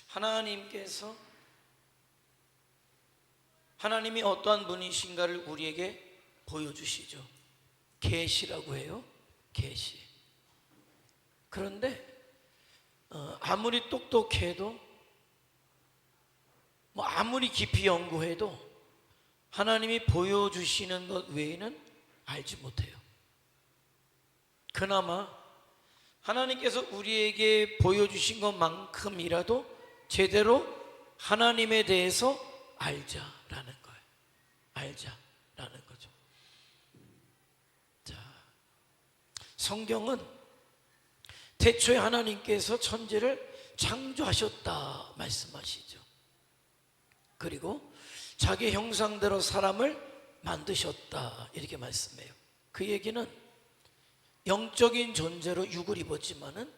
하나님께서 하나님이 어떠한 분이신가를 우리에게 보여주시죠. 계시라고 해요. 계시. 그런데 아무리 똑똑해도 아무리 깊이 연구해도 하나님이 보여주시는 것 외에는 알지 못해요. 그나마 하나님께서 우리에게 보여주신 것만큼이라도 제대로 하나님에 대해서 알자라는 거예요. 알자라는 거죠. 자, 성경은 태초에 하나님께서 천지를 창조하셨다 말씀하시죠. 그리고 자기 형상대로 사람을 만드셨다 이렇게 말씀해요. 그 얘기는 영적인 존재로 육을 입었지만은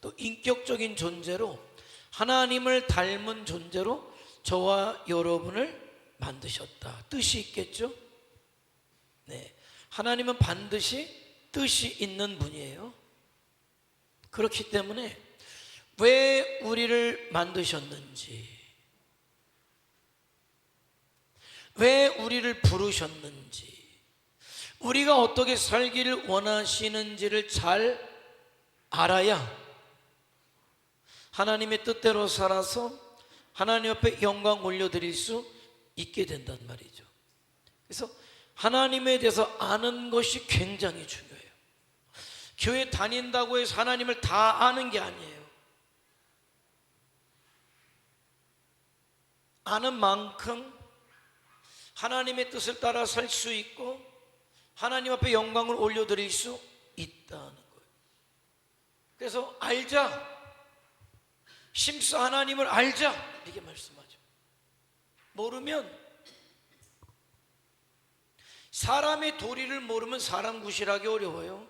또 인격적인 존재로 하나님을 닮은 존재로 저와 여러분을 만드셨다. 뜻이 있겠죠? 네. 하나님은 반드시 뜻이 있는 분이에요. 그렇기 때문에 왜 우리를 만드셨는지, 왜 우리를 부르셨는지, 우리가 어떻게 살기를 원하시는지를 잘 알아야 하나님의 뜻대로 살아서 하나님 앞에 영광 올려드릴 수 있게 된단 말이죠. 그래서 하나님에 대해서 아는 것이 굉장히 중요해요. 교회 다닌다고 해서 하나님을 다 아는 게 아니에요. 아는 만큼 하나님의 뜻을 따라 살 수 있고 하나님 앞에 영광을 올려드릴 수 있다는 거예요. 그래서 알자, 심사 하나님을 알자 이렇게 말씀하죠. 모르면, 사람의 도리를 모르면 사람 구실하기 어려워요.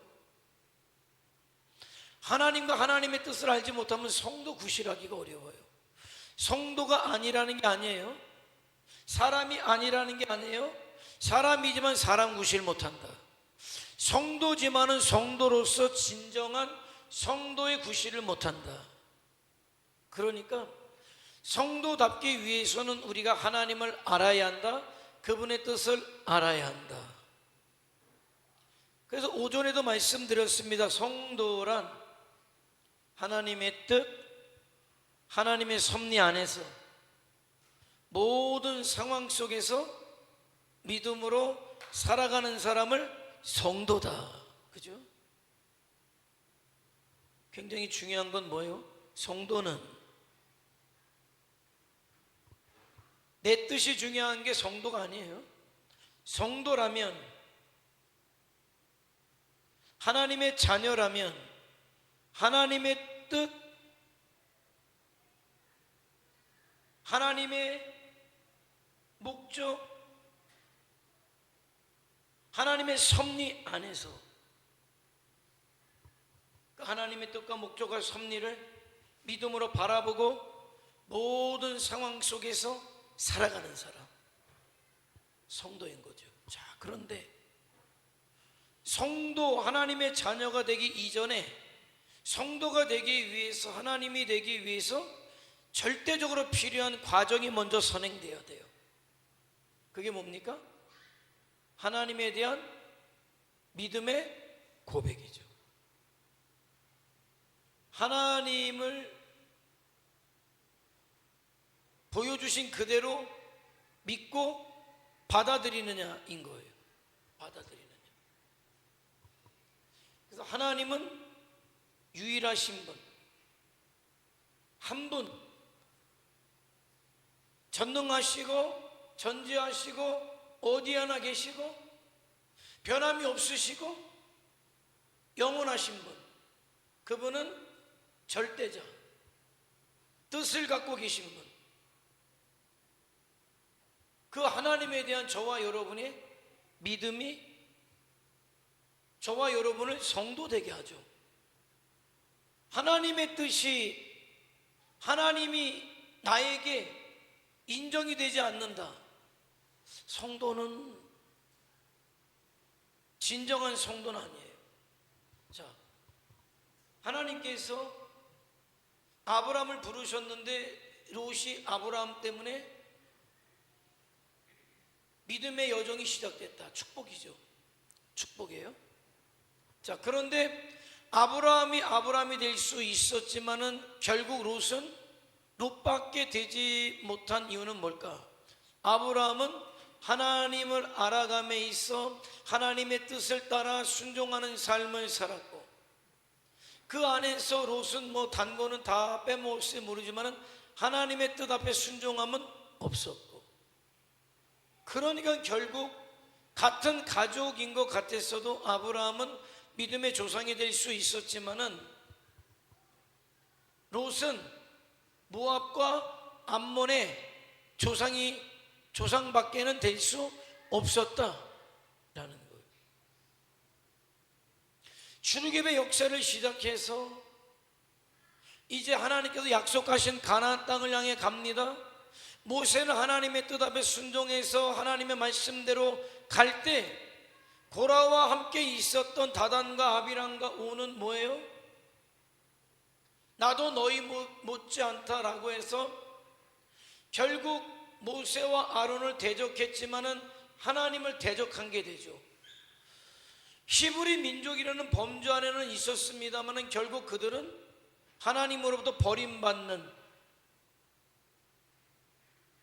하나님과 하나님의 뜻을 알지 못하면 성도 구실하기가 어려워요. 성도가 아니라는 게 아니에요. 사람이 아니라는 게 아니에요. 사람이지만 사람 구실 못한다. 성도지만은 성도로서 진정한 성도의 구실을 못한다. 그러니까 성도답기 위해서는 우리가 하나님을 알아야 한다. 그분의 뜻을 알아야 한다. 그래서 오전에도 말씀드렸습니다. 성도란 하나님의 뜻, 하나님의 섭리 안에서 모든 상황 속에서 믿음으로 살아가는 사람을 성도다. 그죠? 굉장히 중요한 건 뭐예요? 성도는 내 뜻이 중요한 게 성도가 아니에요. 성도라면, 하나님의 자녀라면 하나님의 뜻, 하나님의 목적, 하나님의 섭리 안에서 하나님의 뜻과 목적과 섭리를 믿음으로 바라보고 모든 상황 속에서 살아가는 사람, 성도인 거죠. 자, 그런데 성도, 하나님의 자녀가 되기 이전에 성도가 되기 위해서, 하나님이 되기 위해서 절대적으로 필요한 과정이 먼저 선행되어야 돼요. 그게 뭡니까? 하나님에 대한 믿음의 고백이죠. 하나님을 보여주신 그대로 믿고 받아들이느냐인 거예요. 받아들이느냐. 그래서 하나님은 유일하신 분, 한 분, 전능하시고 전지하시고 어디 하나 계시고 변함이 없으시고 영원하신 분, 그분은 절대자, 뜻을 갖고 계신 분. 그 하나님에 대한 저와 여러분의 믿음이 저와 여러분을 성도 되게 하죠. 하나님의 뜻이, 하나님이 나에게 인정이 되지 않는다. 성도는, 진정한 성도는 아니에요. 자, 하나님께서 아브라함을 부르셨는데 롯이 아브라함 때문에 믿음의 여정이 시작됐다. 축복이죠. 축복이에요. 자, 그런데 아브라함이 될 수 있었지만은 결국 롯은 롯밖에 되지 못한 이유는 뭘까? 아브라함은 하나님을 알아감에 있어 하나님의 뜻을 따라 순종하는 삶을 살았고, 그 안에서 롯은 뭐 단거는 다 빼먹을지 모르지만은 하나님의 뜻 앞에 순종함은 없었고, 그러니까 결국 같은 가족인 것 같았어도 아브라함은 믿음의 조상이 될 수 있었지만은 롯은 모압과 암몬의 조상밖에는 될 수 없었다라는 거예요. 출애굽의 역사를 시작해서 이제 하나님께서 약속하신 가나안 땅을 향해 갑니다. 모세는 하나님의 뜻 앞에 순종해서 하나님의 말씀대로 갈 때 고라와 함께 있었던 다단과 아비람과 오는 뭐예요? 나도 너희 못지않다라고 해서 결국 모세와 아론을 대적했지만은 하나님을 대적한 게 되죠. 히브리 민족이라는 범주 안에는 있었습니다만은 결국 그들은 하나님으로부터 버림받는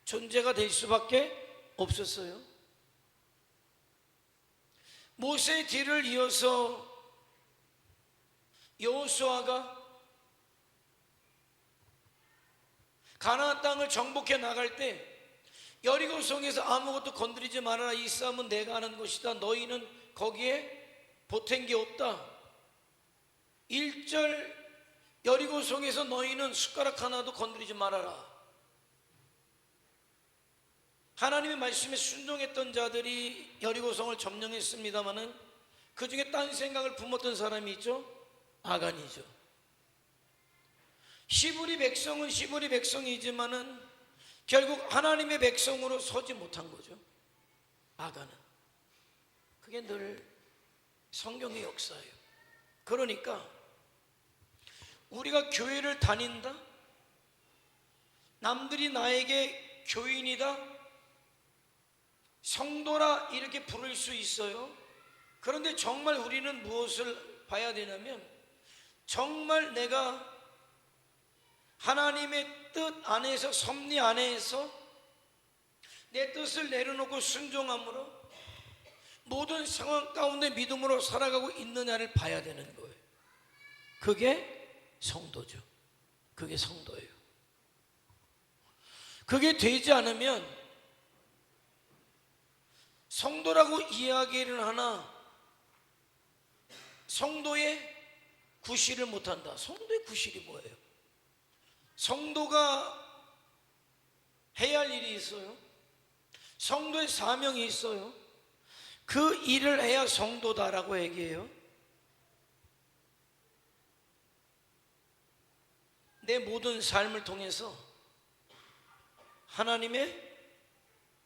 존재가 될 수밖에 없었어요. 모세의 뒤를 이어서 여호수아가 가나안 땅을 정복해 나갈 때 여리고성에서 아무것도 건드리지 말아라, 이 싸움은 내가 하는 것이다, 너희는 거기에 보탠 게 없다. 1절 여리고성에서 너희는 숟가락 하나도 건드리지 말아라. 하나님의 말씀에 순종했던 자들이 여리고성을 점령했습니다마는 그 중에 딴 생각을 품었던 사람이 있죠. 아간이죠. 히브리 백성은 히브리 백성이지만은 결국 하나님의 백성으로 서지 못한 거죠. 아간은. 그게 늘 성경의 역사예요. 그러니까 우리가 교회를 다닌다, 남들이 나에게 교인이다, 성도라 이렇게 부를 수 있어요. 그런데 정말 우리는 무엇을 봐야 되냐면, 정말 내가 하나님의 뜻 안에서, 섭리 안에서 내 뜻을 내려놓고 순종함으로 모든 상황 가운데 믿음으로 살아가고 있느냐를 봐야 되는 거예요. 그게 성도죠. 그게 성도예요. 그게 되지 않으면 성도라고 이야기를 하나 성도의 구실을 못한다. 성도의 구실이 뭐예요? 성도가 해야 할 일이 있어요. 성도의 사명이 있어요. 그 일을 해야 성도다라고 얘기해요. 내 모든 삶을 통해서 하나님의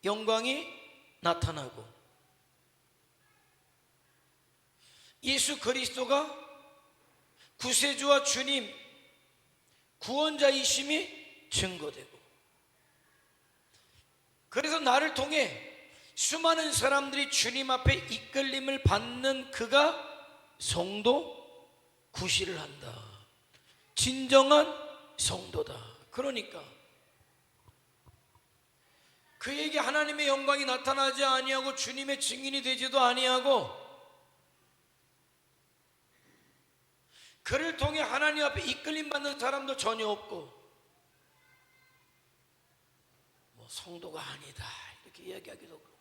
영광이 나타나고 예수 그리스도가 구세주와 주님, 구원자이심이 증거되고, 그래서 나를 통해 수많은 사람들이 주님 앞에 이끌림을 받는 그가 성도 구실을 한다. 진정한 성도다. 그러니까 그에게 하나님의 영광이 나타나지 아니하고 주님의 증인이 되지도 아니하고 그를 통해 하나님 앞에 이끌림 받는 사람도 전혀 없고, 뭐 성도가 아니다 이렇게 이야기하기도 그렇고,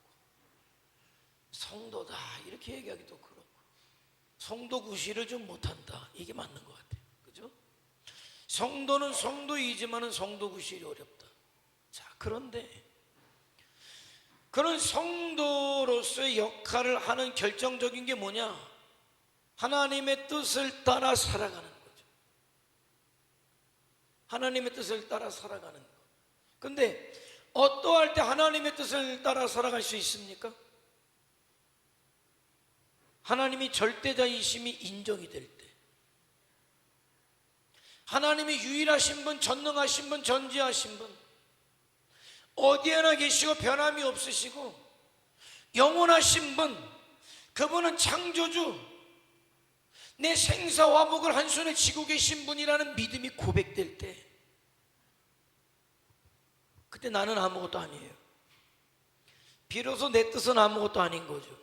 성도다 이렇게 얘기하기도 그렇고, 성도 구실을 좀 못한다, 이게 맞는 것 같아요. 그죠? 성도는 성도이지만은 성도 구실이 어렵다. 자, 그런데 그런 성도로서의 역할을 하는 결정적인 게 뭐냐? 하나님의 뜻을 따라 살아가는 거죠. 하나님의 뜻을 따라 살아가는 거. 근데 어떠할 때 하나님의 뜻을 따라 살아갈 수 있습니까? 하나님이 절대자이심이 인정이 될 때, 하나님이 유일하신 분, 전능하신 분, 전지하신 분, 어디에나 계시고 변함이 없으시고 영원하신 분, 그분은 창조주, 내 생사화복을 한 손에 쥐고 계신 분이라는 믿음이 고백될 때, 그때 나는 아무것도 아니에요. 비로소 내 뜻은 아무것도 아닌 거죠.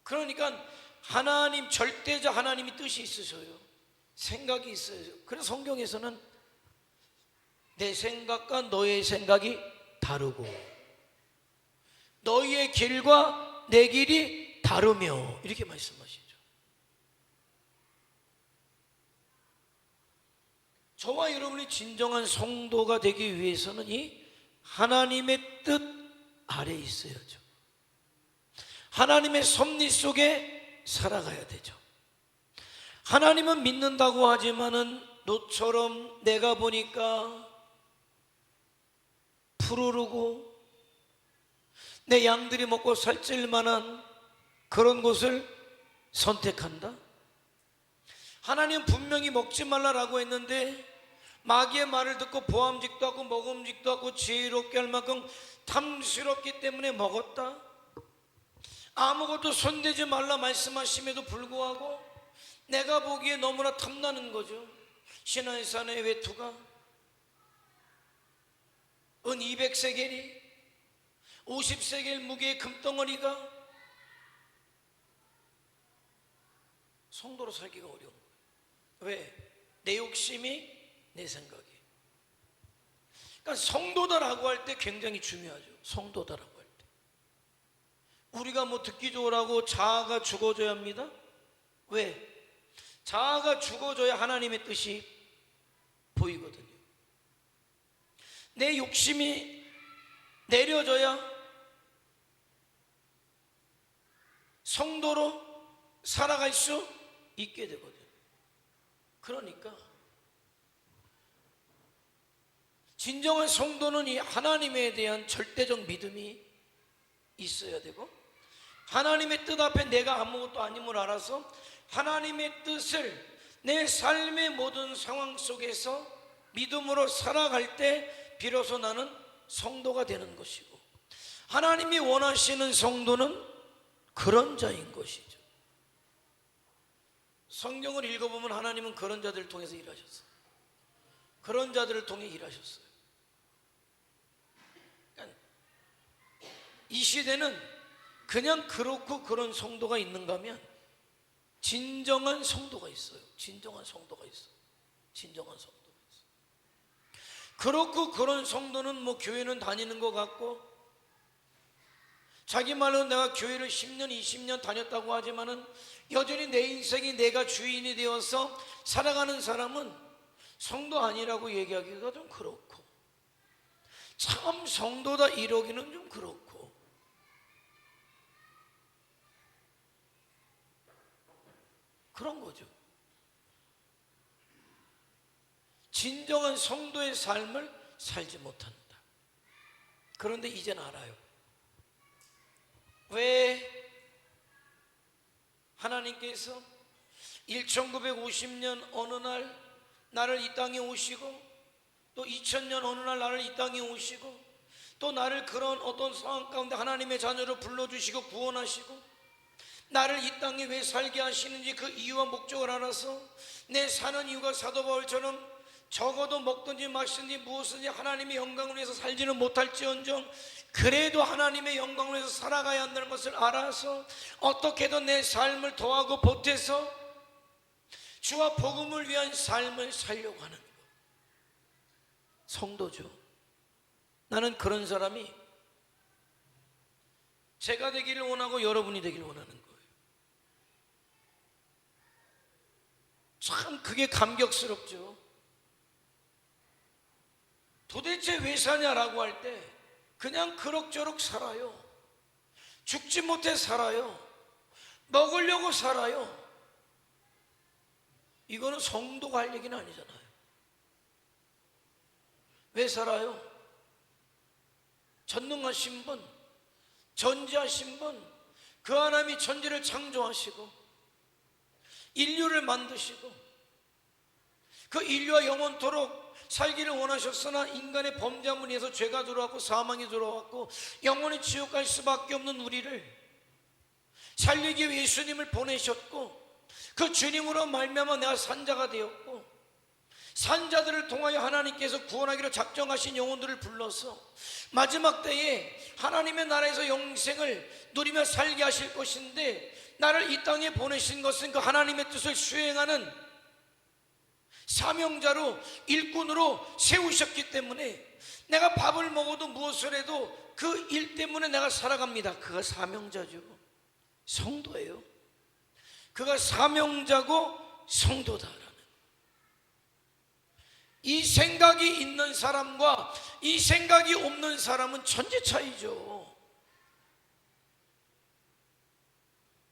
그러니까 하나님, 절대적 하나님이 뜻이 있으셔요. 생각이 있어요. 그래서 성경에서는 내 생각과 너의 생각이 다르고 너희의 길과 내 길이 다르며, 이렇게 말씀하시죠. 저와 여러분이 진정한 성도가 되기 위해서는 이 하나님의 뜻 아래에 있어야죠. 하나님의 섭리 속에 살아가야 되죠. 하나님은 믿는다고 하지만은 너처럼 내가 보니까 푸르르고 내 양들이 먹고 살찔 만한 그런 곳을 선택한다? 하나님은 분명히 먹지 말라라고 했는데 마귀의 말을 듣고 보암직도 하고 먹음직도 하고 지혜롭게 할 만큼 탐스럽기 때문에 먹었다? 아무것도 손대지 말라 말씀하심에도 불구하고 내가 보기에 너무나 탐나는 거죠. 시나이 산의 외투가, 은 200세겔이, 50세겔 무게의 금덩어리가 성도로 살기가 어려운 거예요. 왜? 내 욕심이, 내 생각이. 그러니까 성도다라고 할 때 굉장히 중요하죠. 성도다라고 할 때 우리가 뭐 듣기 좋으라고 자아가 죽어져야 합니다. 왜? 자아가 죽어져야 하나님의 뜻이 보이거든요. 내 욕심이 내려져야 성도로 살아갈 수 있게 되거든요. 그러니까 진정한 성도는 이 하나님에 대한 절대적 믿음이 있어야 되고, 하나님의 뜻 앞에 내가 아무것도 아님을 알아서 하나님의 뜻을 내 삶의 모든 상황 속에서 믿음으로 살아갈 때 비로소 나는 성도가 되는 것이고, 하나님이 원하시는 성도는 그런 자인 것이죠. 성경을 읽어보면 하나님은 그런 자들을 통해서 일하셨어요. 그런 자들을 통해 일하셨어요. 그러니까 이 시대는 그냥 그렇고 그런 성도가 있는가 하면 진정한 성도가 있어요. 진정한 성도가 있어요. 진정한 성도가 있어요. 그렇고 그런 성도는 뭐 교회는 다니는 것 같고, 자기 말로 내가 교회를 10년, 20년 다녔다고 하지만은 여전히 내 인생이 내가 주인이 되어서 살아가는 사람은 성도 아니라고 얘기하기가 좀 그렇고, 참 성도다 이러기는 좀 그렇고, 그런 거죠. 진정한 성도의 삶을 살지 못한다. 그런데 이젠 알아요. 왜 하나님께서 1950년 어느 날 나를 이 땅에 오시고, 또 2000년 어느 날 나를 이 땅에 오시고, 또 나를 그런 어떤 상황 가운데 하나님의 자녀로 불러주시고 구원하시고 나를 이 땅에 왜 살게 하시는지 그 이유와 목적을 알아서 내 사는 이유가 사도 바울처럼 적어도 먹든지 마시든지 무엇든지 하나님의 영광을 위해서 살지는 못할지언정 그래도 하나님의 영광을 위해서 살아가야 한다는 것을 알아서 어떻게든 내 삶을 더하고 보태서 주와 복음을 위한 삶을 살려고 하는 것, 성도죠. 나는 그런 사람이 제가 되기를 원하고 여러분이 되기를 원하는 거예요. 참 그게 감격스럽죠. 도대체 왜 사냐라고 할 때 그냥 그럭저럭 살아요. 죽지 못해 살아요. 먹으려고 살아요. 이거는 성도가 할 얘기는 아니잖아요. 왜 살아요? 전능하신 분, 전지하신 분, 그 하나님이 천지를 창조하시고 인류를 만드시고 그 인류와 영원토록 살기를 원하셨으나 인간의 범죄함으로 인해서 죄가 들어왔고 사망이 들어왔고 영원히 지옥 갈 수밖에 없는 우리를 살리기 위해 예수님을 보내셨고, 그 주님으로 말미암아 내가 산자가 되었고, 산자들을 통하여 하나님께서 구원하기로 작정하신 영혼들을 불러서 마지막 때에 하나님의 나라에서 영생을 누리며 살게 하실 것인데, 나를 이 땅에 보내신 것은 그 하나님의 뜻을 수행하는 사명자로, 일꾼으로 세우셨기 때문에 내가 밥을 먹어도 무엇을 해도 그 일 때문에 내가 살아갑니다. 그가 사명자죠. 성도예요. 그가 사명자고 성도다라는 이 생각이 있는 사람과 이 생각이 없는 사람은 천지 차이죠.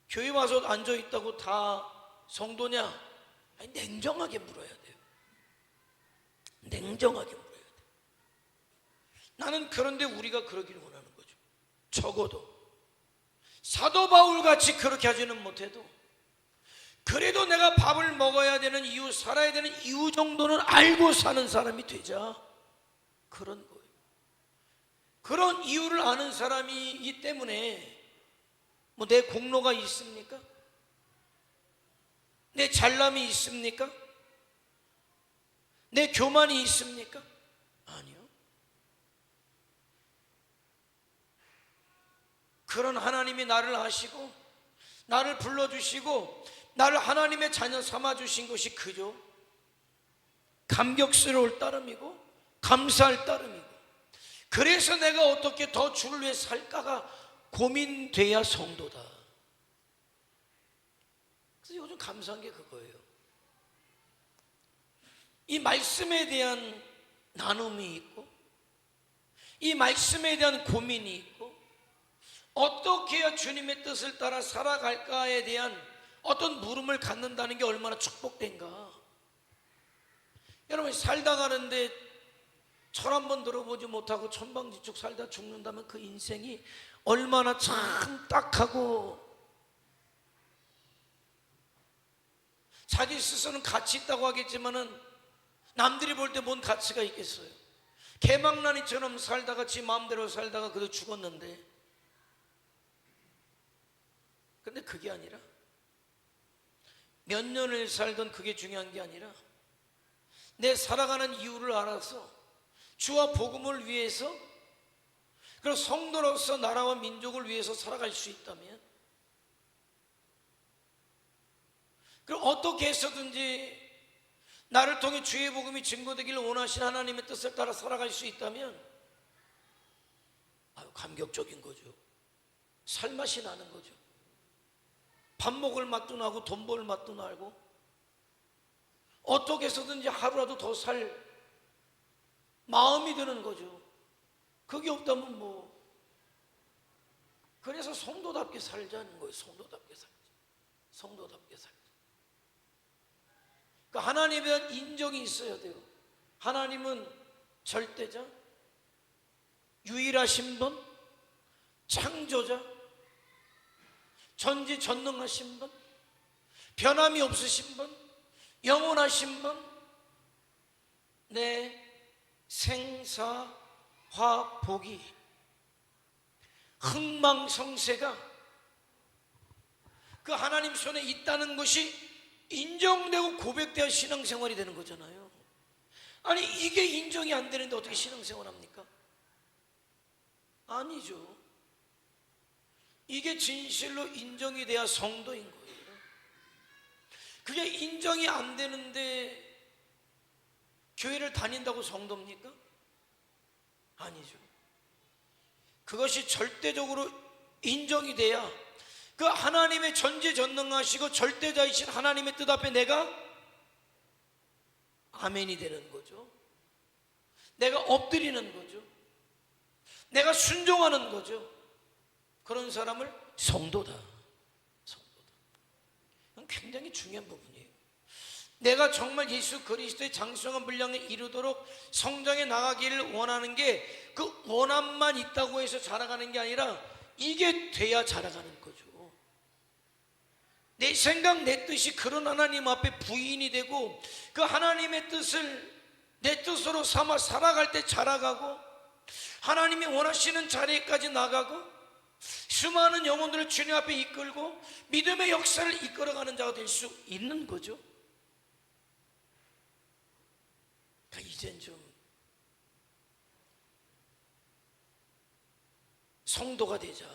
교회 와서 앉아있다고 다 성도냐? 아니, 냉정하게 물어야 돼요. 냉정하게 물어야 돼요. 나는 그런데 우리가 그러기를 원하는 거죠. 적어도 사도 바울같이 그렇게 하지는 못해도 그래도 내가 밥을 먹어야 되는 이유, 살아야 되는 이유 정도는 알고 사는 사람이 되자, 그런 거예요. 그런 이유를 아는 사람이기 때문에 뭐 내 공로가 있습니까? 내 잘남이 있습니까? 내 교만이 있습니까? 아니요. 그런 하나님이 나를 아시고 나를 불러주시고 나를 하나님의 자녀 삼아주신 것이 그저 감격스러울 따름이고 감사할 따름이고, 그래서 내가 어떻게 더 주를 위해 살까가 고민돼야 성도다. 그래서 요즘 감사한 게 그거예요. 이 말씀에 대한 나눔이 있고, 이 말씀에 대한 고민이 있고, 어떻게 해야 주님의 뜻을 따라 살아갈까에 대한 어떤 물음을 갖는다는 게 얼마나 축복된가. 여러분, 살다 가는데 철 한 번 들어보지 못하고 천방지축 살다 죽는다면 그 인생이 얼마나 참 딱하고 자기 스스로는 가치 있다고 하겠지만은 남들이 볼 때 뭔 가치가 있겠어요. 개망나니처럼 살다가 지 마음대로 살다가 그도 죽었는데, 근데 그게 아니라 몇 년을 살던 그게 중요한 게 아니라 내 살아가는 이유를 알아서 주와 복음을 위해서, 그리고 성도로서 나라와 민족을 위해서 살아갈 수 있다면, 그리고 어떻게 해서든지 나를 통해 주의 복음이 증거되기를 원하시는 하나님의 뜻을 따라 살아갈 수 있다면 아유, 감격적인 거죠. 살맛이 나는 거죠. 밥 먹을 맛도 나고 돈 벌 맛도 나고, 어떻게 해서든지 하루라도 더 살 마음이 드는 거죠. 그게 없다면 뭐, 그래서 성도답게 살자는 거예요. 성도답게 살자. 성도답게 살자. 그러니까 하나님에 대한 인정이 있어야 돼요. 하나님은 절대자, 유일하신 분, 창조자, 전지전능하신 분, 변함이 없으신 분, 영원하신 분, 내 생사화복이, 흥망성쇠가 그 하나님 손에 있다는 것이 인정되고 고백되어 신앙생활이 되는 거잖아요. 아니, 이게 인정이 안 되는데 어떻게 신앙생활 합니까? 아니죠. 이게 진실로 인정이 돼야 성도인 거예요. 그게 인정이 안 되는데 교회를 다닌다고 성도입니까? 아니죠. 그것이 절대적으로 인정이 돼야 그 하나님의 전지전능하시고 절대자이신 하나님의 뜻 앞에 내가 아멘이 되는 거죠. 내가 엎드리는 거죠. 내가 순종하는 거죠. 그런 사람을 성도다. 성도다. 이건 굉장히 중요한 부분이에요. 내가 정말 예수 그리스도의 장수한 분량에 이르도록 성장해 나가기를 원하는 게 그 원함만 있다고 해서 자라가는 게 아니라 이게 돼야 자라가는 거죠. 내 생각 내 뜻이 그런 하나님 앞에 부인이 되고 그 하나님의 뜻을 내 뜻으로 삼아 살아갈 때 자라가고 하나님이 원하시는 자리까지 나가고 수많은 영혼들을 주님 앞에 이끌고 믿음의 역사를 이끌어가는 자가 될 수 있는 거죠. 그러니까 이젠 좀 성도가 되자.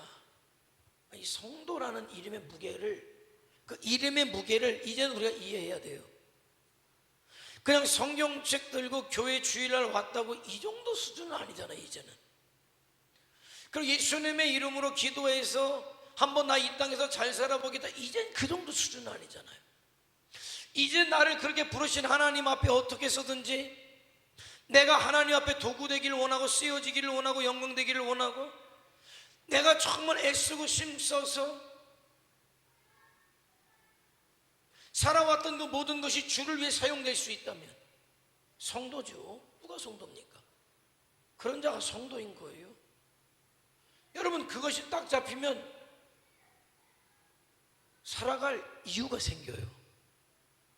이 성도라는 이름의 무게를, 그 이름의 무게를 이제는 우리가 이해해야 돼요. 그냥 성경책 들고 교회 주일날 왔다고 이 정도 수준은 아니잖아요. 이제는. 그리고 예수님의 이름으로 기도해서 한번 나 이 땅에서 잘 살아보겠다, 이젠 그 정도 수준은 아니잖아요. 이제 나를 그렇게 부르신 하나님 앞에 어떻게 서든지 내가 하나님 앞에 도구 되기를 원하고 쓰여지기를 원하고 영광되기를 원하고 내가 정말 애쓰고 힘써서 살아왔던 그 모든 것이 주를 위해 사용될 수 있다면 성도죠. 누가 성도입니까? 그런 자가 성도인 거예요. 여러분, 그것이 딱 잡히면 살아갈 이유가 생겨요.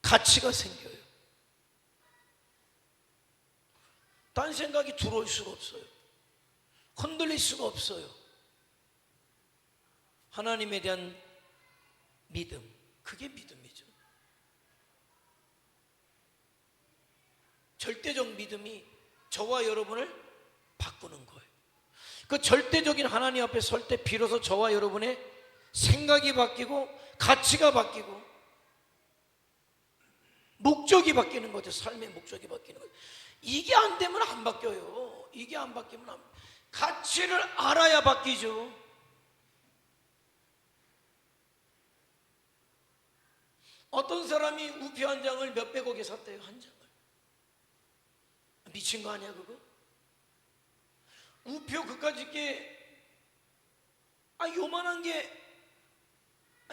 가치가 생겨요. 딴 생각이 들어올 수가 없어요. 흔들릴 수가 없어요. 하나님에 대한 믿음, 그게 믿음이죠. 절대적 믿음이 저와 여러분을 바꾸는 거예요. 그 절대적인 하나님 앞에 설 때 비로소 저와 여러분의 생각이 바뀌고 가치가 바뀌고 목적이 바뀌는 거죠. 삶의 목적이 바뀌는 거죠. 이게 안 되면 안 바뀌어요. 이게 안 바뀌면 가치를 알아야 바뀌죠. 어떤 사람이 우표 한 장을 몇백억에 샀대요. 한 장을. 미친 거 아니야 그거? 우표 그까짓 게 요만한 게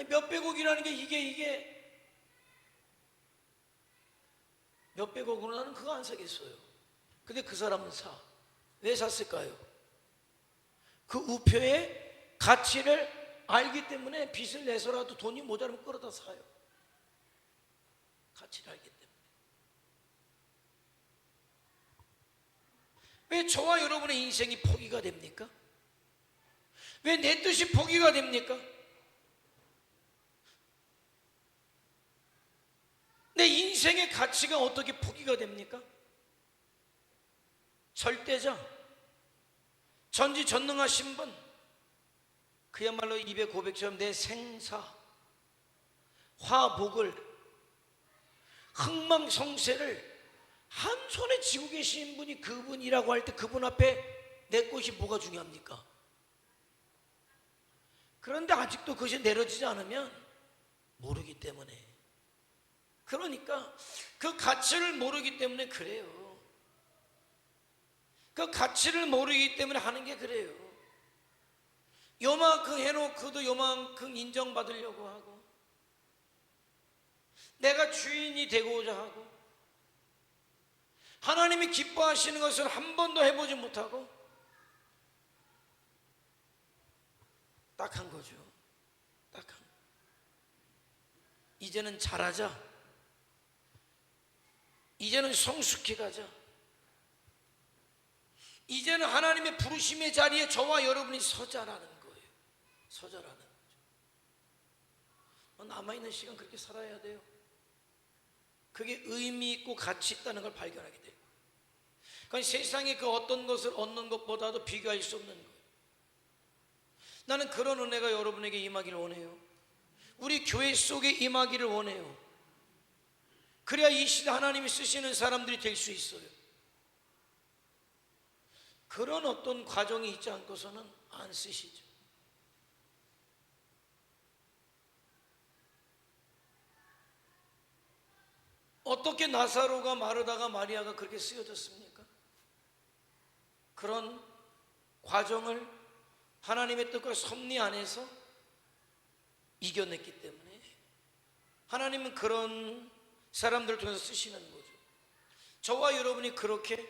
몇백억이라는 게 이게 몇백억으로 나는 그거 안 사겠어요. 근데 그 사람은 사. 왜 샀을까요? 그 우표의 가치를 알기 때문에 빚을 내서라도 돈이 모자라면 끌어다 사요. 가치를 알기 때문에. 왜 저와 여러분의 인생이 포기가 됩니까? 왜 내 뜻이 포기가 됩니까? 내 인생의 가치가 어떻게 포기가 됩니까? 절대자, 전지전능하신 분, 그야말로 입에 고백처럼 내 생사, 화복을, 흥망성쇠를 한 손에 쥐고 계신 분이 그분이라고 할 때 그분 앞에 내 것이 뭐가 중요합니까? 그런데 아직도 그것이 내려지지 않으면 모르기 때문에, 그러니까 그 가치를 모르기 때문에 그래요. 그 가치를 모르기 때문에 하는 게 그래요. 요만큼 해놓고도 요만큼 인정받으려고 하고 내가 주인이 되고자 하고 하나님이 기뻐하시는 것을 한 번도 해보지 못하고 딱한 거죠. 딱한 거. 이제는 잘하자. 이제는 성숙해 가자. 이제는 하나님의 부르심의 자리에 저와 여러분이 서자라는 거예요. 서자라는 거죠. 남아있는 시간 그렇게 살아야 돼요. 그게 의미 있고 가치 있다는 걸 발견하게 돼요. 그러니까 세상에 그 어떤 것을 얻는 것보다도 비교할 수 없는 거예요. 나는 그런 은혜가 여러분에게 임하기를 원해요. 우리 교회 속에 임하기를 원해요. 그래야 이 시대 하나님이 쓰시는 사람들이 될 수 있어요. 그런 어떤 과정이 있지 않고서는 안 쓰시죠. 어떻게 나사로가 마르다가 마리아가 그렇게 쓰여졌습니까? 그런 과정을 하나님의 뜻과 섭리 안에서 이겨냈기 때문에 하나님은 그런 사람들을 통해서 쓰시는 거죠. 저와 여러분이 그렇게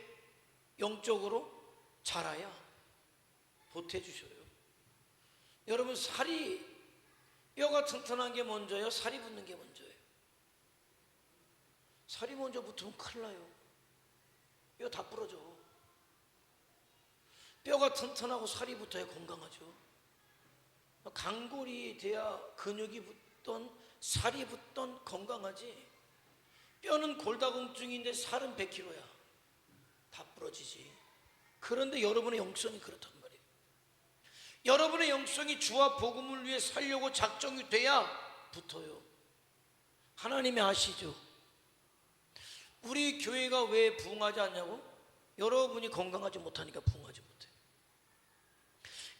영적으로 자라야 보태주셔요. 여러분, 살이 뼈가 튼튼한 게 먼저예요? 살이 붙는 게 먼저예요? 살이 먼저 붙으면 큰일 나요. 뼈 다 부러져. 뼈가 튼튼하고 살이 붙어야 건강하죠. 강골이 돼야 근육이 붙던 살이 붙던 건강하지. 뼈는 골다공증인데 살은 100kg야. 다 부러지지. 그런데 여러분의 영성이 그렇단 말이에요. 여러분의 영성이 주와 복음을 위해 살려고 작정이 돼야 붙어요. 하나님이 아시죠? 우리 교회가 왜 부흥하지 않냐고? 여러분이 건강하지 못하니까 부흥하지 못해요.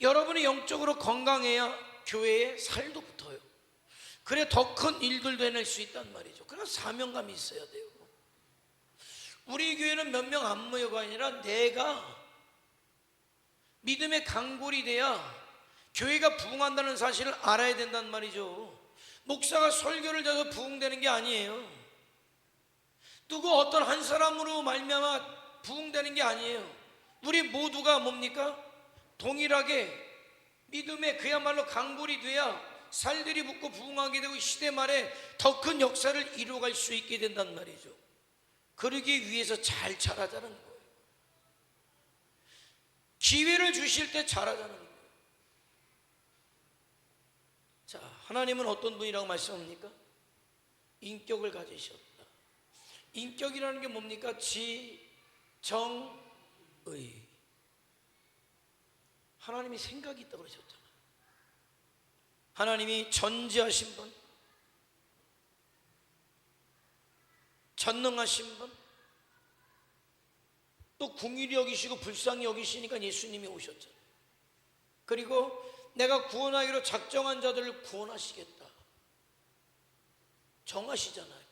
여러분이 영적으로 건강해야 교회에 살도 붙어요. 그래 더 큰 일들도 해낼 수 있단 말이죠. 그래서 사명감이 있어야 돼요. 우리 교회는 몇 명 안 모여가 아니라 내가 믿음의 강골이 돼야 교회가 부흥한다는 사실을 알아야 된단 말이죠. 목사가 설교를 해서 부흥되는 게 아니에요. 누구 어떤 한 사람으로 말미암아 부흥되는 게 아니에요. 우리 모두가 뭡니까? 동일하게 믿음의 그야말로 강골이 돼야 살들이 붙고 부흥하게 되고 시대 말에 더 큰 역사를 이루어갈 수 있게 된단 말이죠. 그러기 위해서 잘 자라자는 거예요. 기회를 주실 때 자라자는 거예요. 자, 하나님은 어떤 분이라고 말씀합니까? 인격을 가지셨다. 인격이라는 게 뭡니까? 지, 정, 의. 하나님이 생각이 있다고 그러셨잖아요. 하나님이 전지하신 분, 전능하신 분, 또 궁휼히 여기시고 불쌍히 여기시니까 예수님이 오셨잖아요. 그리고 내가 구원하기로 작정한 자들을 구원하시겠다. 정하시잖아요.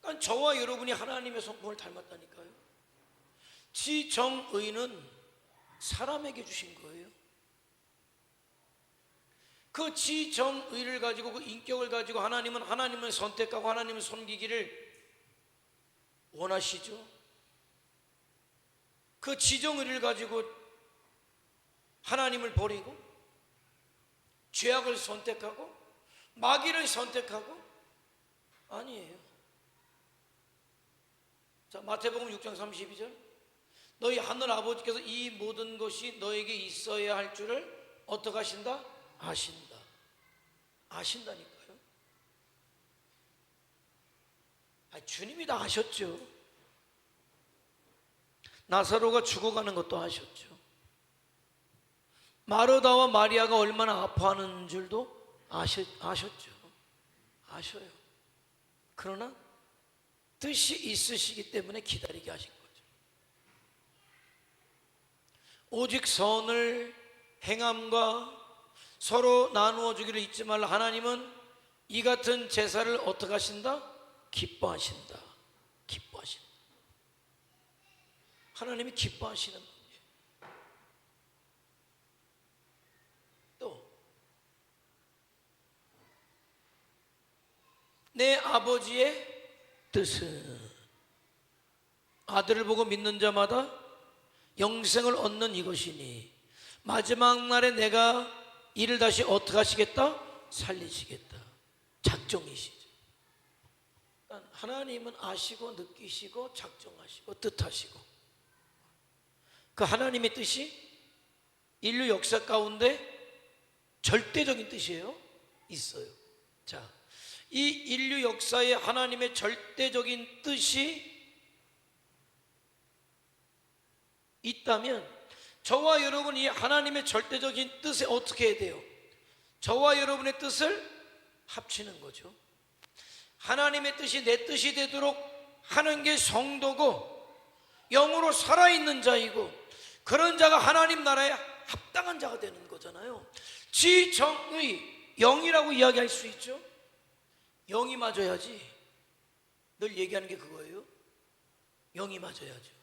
그러니까 저와 여러분이 하나님의 성품을 닮았다니까요. 지정의는 사람에게 주신 거예요. 그 지정의를 가지고 그 인격을 가지고 하나님은 하나님을 선택하고 하나님을 섬기기를 원하시죠. 그 지정의를 가지고 하나님을 버리고 죄악을 선택하고 마귀를 선택하고 아니에요. 자, 마태복음 6장 32절 너희 하늘 아버지께서 이 모든 것이 너에게 있어야 할 줄을 어떻게 하신다? 아신다. 아신다니까요. 주님이 다 아셨죠. 나사로가 죽어가는 것도 아셨죠. 마르다와 마리아가 얼마나 아파하는 줄도 아셨죠. 아셔요. 그러나 뜻이 있으시기 때문에 기다리게 하신 거죠. 오직 선을 행함과 서로 나누어 주기를 잊지 말라. 하나님은 이 같은 제사를 어떻게 하신다? 기뻐하신다. 기뻐하신다. 하나님이 기뻐하시는 분이에요. 또 내 아버지의 뜻은 아들을 보고 믿는 자마다 영생을 얻는 이것이니 마지막 날에 내가 이를 다시 어떻게 하시겠다? 살리시겠다. 작정이시죠. 그러니까 하나님은 아시고 느끼시고 작정하시고 뜻하시고 그 하나님의 뜻이 인류 역사 가운데 절대적인 뜻이에요. 있어요. 자, 이 인류 역사에 하나님의 절대적인 뜻이 있다면 저와 여러분이 하나님의 절대적인 뜻에 어떻게 해야 돼요? 저와 여러분의 뜻을 합치는 거죠. 하나님의 뜻이 내 뜻이 되도록 하는 게 성도고 영으로 살아있는 자이고 그런 자가 하나님 나라에 합당한 자가 되는 거잖아요. 지정의 영이라고 이야기할 수 있죠. 영이 맞아야지. 늘 얘기하는 게 그거예요. 영이 맞아야죠.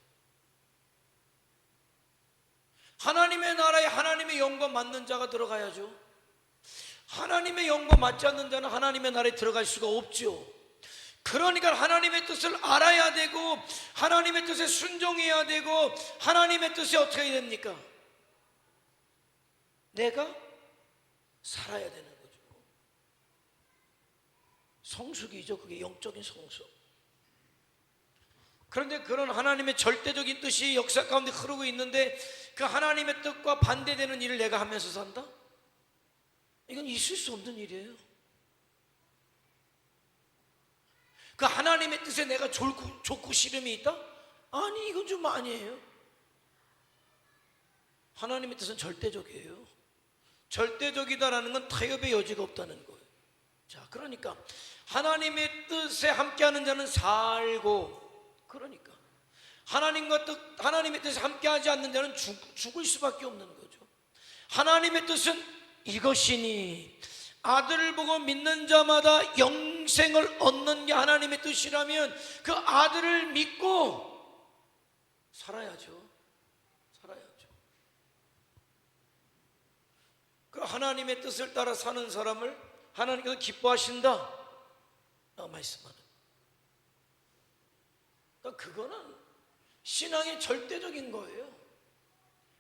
하나님의 나라에 하나님의 영과 맞는 자가 들어가야죠. 하나님의 영과 맞지 않는 자는 하나님의 나라에 들어갈 수가 없죠. 그러니까 하나님의 뜻을 알아야 되고 하나님의 뜻에 순종해야 되고 하나님의 뜻이 어떻게 해야 됩니까? 내가 살아야 되는 거죠. 성숙이죠. 그게 영적인 성숙. 그런데 그런 하나님의 절대적인 뜻이 역사 가운데 흐르고 있는데 그 하나님의 뜻과 반대되는 일을 내가 하면서 산다? 이건 있을 수 없는 일이에요. 그 하나님의 뜻에 내가 좋고 싫음이 있다? 아니, 이건 좀 아니에요. 하나님의 뜻은 절대적이에요. 절대적이다라는 건 타협의 여지가 없다는 거예요. 자, 그러니까 하나님의 뜻에 함께하는 자는 살고, 그러니까 하나님의 뜻에 함께하지 않는 자는 죽을 수밖에 없는 거죠. 하나님의 뜻은 이것이니, 아들을 보고 믿는 자마다 영생을 얻는 게 하나님의 뜻이라면 그 아들을 믿고 살아야죠. 그 하나님의 뜻을 따라 사는 사람을 하나님께서 기뻐하신다 라고 말씀하는. 그러니까 그거는 신앙의 절대적인 거예요.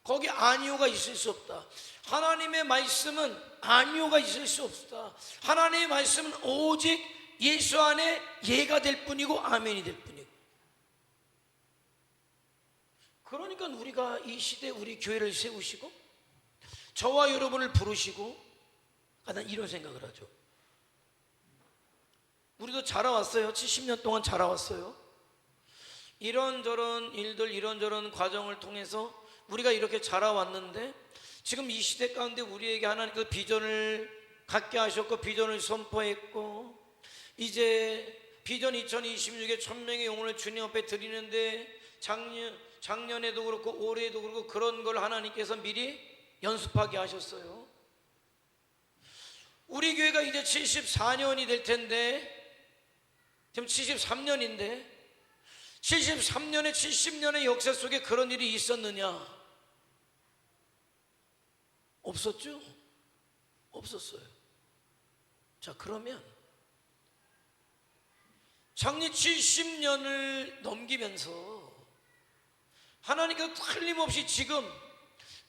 거기 아니오가 있을 수 없다. 하나님의 말씀은 아니오가 있을 수 없다. 하나님의 말씀은 오직 예수 안에 예가 될 뿐이고 아멘이 될 뿐이고. 그러니까 우리가 이 시대에 우리 교회를 세우시고 저와 여러분을 부르시고, 난 이런 생각을 하죠. 우리도 자라왔어요. 70년 동안 자라왔어요. 이런저런 일들, 이런저런 과정을 통해서 우리가 이렇게 자라왔는데, 지금 이 시대 가운데 우리에게 하나님께서 비전을 갖게 하셨고 비전을 선포했고, 이제 비전 2026에 1000명의 영혼을 주님 앞에 드리는데, 작년에도 그렇고 올해도 그렇고 그런 걸 하나님께서 미리 연습하게 하셨어요. 우리 교회가 이제 74년이 될 텐데, 지금 73년인데 73년의 70년의 역사 속에 그런 일이 있었느냐? 없었죠? 없었어요. 자, 그러면 장래 70년을 넘기면서 하나님께서 틀림없이 지금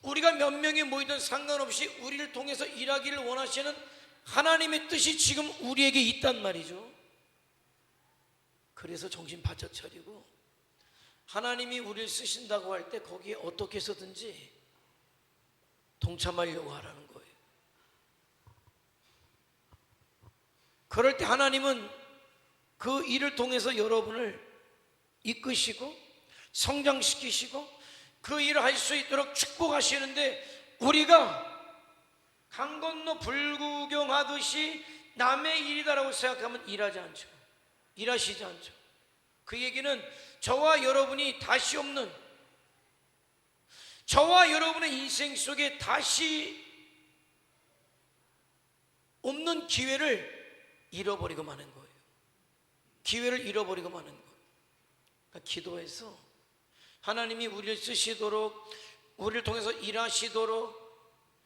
우리가 몇 명이 모이든 상관없이 우리를 통해서 일하기를 원하시는 하나님의 뜻이 지금 우리에게 있단 말이죠. 그래서 정신 바짝 차리고 하나님이 우리를 쓰신다고 할 때 거기에 어떻게 해서든지 동참하려고 하라는 거예요. 그럴 때 하나님은 그 일을 통해서 여러분을 이끄시고 성장시키시고 그 일을 할 수 있도록 축복하시는데, 우리가 강 건너 불구경하듯이 남의 일이다라고 생각하면 일하시지 않죠. 그 얘기는 저와 여러분이 다시 없는, 저와 여러분의 인생 속에 다시 없는 기회를 잃어버리고 마는 거예요. 기회를 잃어버리고 마는 거예요. 그러니까 기도해서 하나님이 우리를 쓰시도록, 우리를 통해서 일하시도록,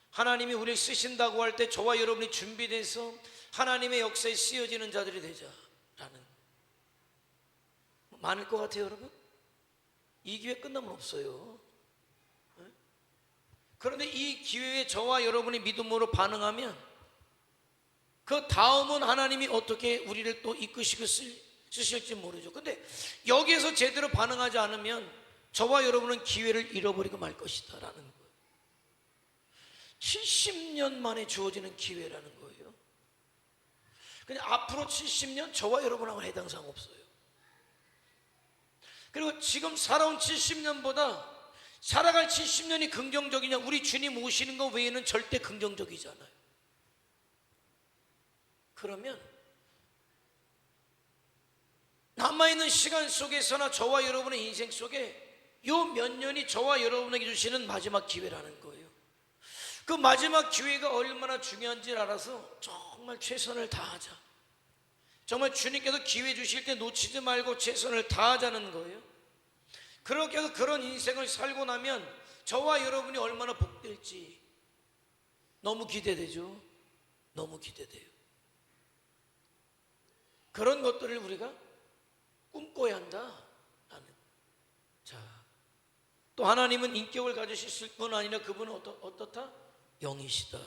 하나님이 우리를 쓰신다고 할 때 저와 여러분이 준비돼서 하나님의 역사에 쓰여지는 자들이 되자라는. 많을 것 같아요, 여러분? 이 기회 끝나면 없어요. 그런데 이 기회에 저와 여러분이 믿음으로 반응하면 그 다음은 하나님이 어떻게 우리를 또 이끄시고 쓰실지 모르죠. 근데 여기에서 제대로 반응하지 않으면 저와 여러분은 기회를 잃어버리고 말 것이다 라는 거예요. 70년 만에 주어지는 기회라는 거예요. 그냥 앞으로 70년 저와 여러분하고는 해당사항 없어요. 그리고 지금 살아온 70년보다 살아갈 70년이 긍정적이냐? 우리 주님 오시는 것 외에는 절대 긍정적이잖아요. 그러면 남아있는 시간 속에서나 저와 여러분의 인생 속에 요 몇 년이 저와 여러분에게 주시는 마지막 기회라는 거예요. 그 마지막 기회가 얼마나 중요한지 알아서 정말 최선을 다하자. 정말 주님께서 기회 주실 때 놓치지 말고 최선을 다하자는 거예요. 그렇게 해서 그런 인생을 살고 나면 저와 여러분이 얼마나 복될지 너무 기대되죠. 너무 기대돼요. 그런 것들을 우리가 꿈꿔야 한다. 자, 또 하나님은 인격을 가지실 뿐 아니라 그분은 어떻다? 영이시다.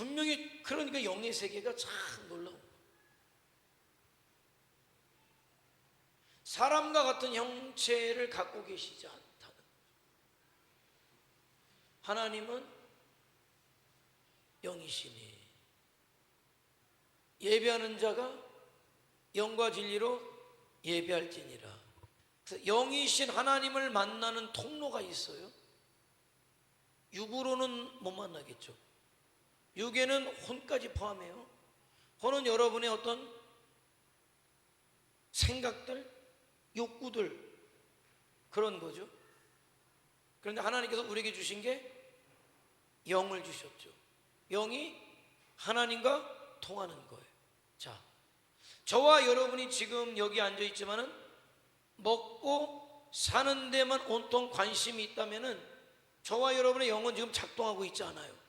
분명히 그러니까 영의 세계가 참 놀라운 거예요. 사람과 같은 형체를 갖고 계시지 않다는 거죠. 하나님은 영이시니 예배하는 자가 영과 진리로 예배할지니라. 그래서 영이신 하나님을 만나는 통로가 있어요. 육으로는 못 만나겠죠. 육에는 혼까지 포함해요. 혼은 여러분의 어떤 생각들, 욕구들, 그런 거죠. 그런데 하나님께서 우리에게 주신 게 영을 주셨죠. 영이 하나님과 통하는 거예요. 자, 저와 여러분이 지금 여기 앉아 있지만은 먹고 사는 데만 온통 관심이 있다면은 저와 여러분의 영은 지금 작동하고 있지 않아요.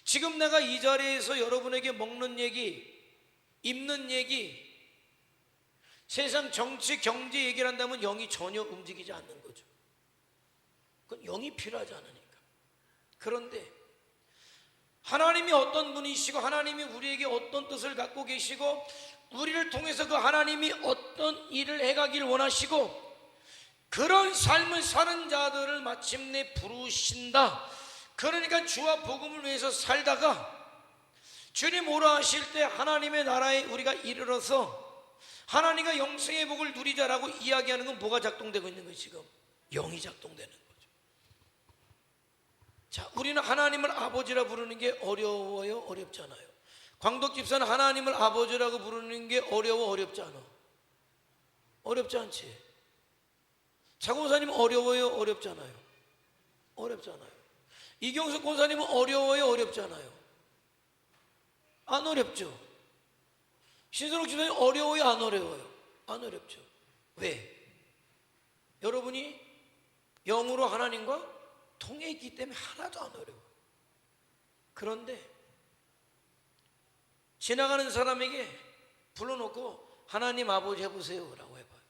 지금 내가 이 자리에서 여러분에게 먹는 얘기, 입는 얘기, 세상 정치, 경제 얘기를 한다면 영이 전혀 움직이지 않는 거죠. 그건 영이 필요하지 않으니까. 그런데 하나님이 어떤 분이시고 하나님이 우리에게 어떤 뜻을 갖고 계시고 우리를 통해서 그 하나님이 어떤 일을 해가기를 원하시고 그런 삶을 사는 자들을 마침내 부르신다. 그러니까 주와 복음을 위해서 살다가 주님 오라 하실 때 하나님의 나라에 우리가 이르러서 하나님과 영생의 복을 누리자라고 이야기하는 건 뭐가 작동되고 있는 거예요? 지금 영이 작동되는 거죠. 자, 우리는 하나님을 아버지라 부르는 게 어려워요? 어렵지 않아요? 광덕 집사는 하나님을 아버지라고 부르는 게 어려워? 어렵지 않아? 어렵지 않지? 차공사님 어려워요? 어렵지 않아요? 어렵지 않아요? 이경숙 권사님은 어려워요? 어렵지 않아요? 안 어렵죠? 신선옥 집사님 어려워요? 안 어려워요? 안 어렵죠? 왜? 여러분이 영으로 하나님과 통해 있기 때문에 하나도 안 어려워요. 그런데 지나가는 사람에게 불러놓고 하나님 아버지 해보세요 라고 해봐요.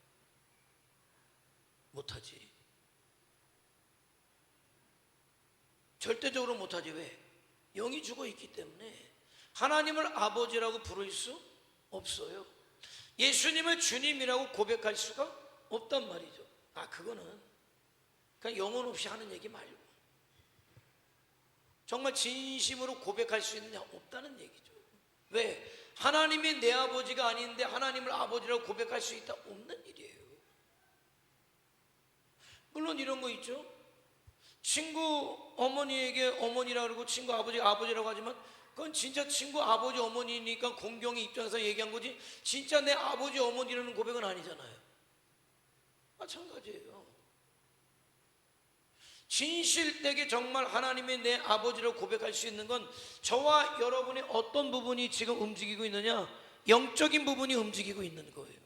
못하지. 절대적으로 못하지. 왜? 영이 죽어있기 때문에 하나님을 아버지라고 부를 수 없어요. 예수님을 주님이라고 고백할 수가 없단 말이죠. 그거는 그냥 영혼 없이 하는 얘기 말고 정말 진심으로 고백할 수 있느냐? 없다는 얘기죠. 왜? 하나님이 내 아버지가 아닌데 하나님을 아버지라고 고백할 수 있다? 없는 일이에요. 물론 이런 거 있죠. 친구 어머니에게 어머니라고 그러고 친구 아버지가 아버지라고 하지만 그건 진짜 친구 아버지 어머니니까 공경의 입장에서 얘기한 거지 진짜 내 아버지 어머니라는 고백은 아니잖아요. 마찬가지예요. 진실되게 정말 하나님의 내 아버지라고 고백할 수 있는 건 저와 여러분의 어떤 부분이 지금 움직이고 있느냐? 영적인 부분이 움직이고 있는 거예요.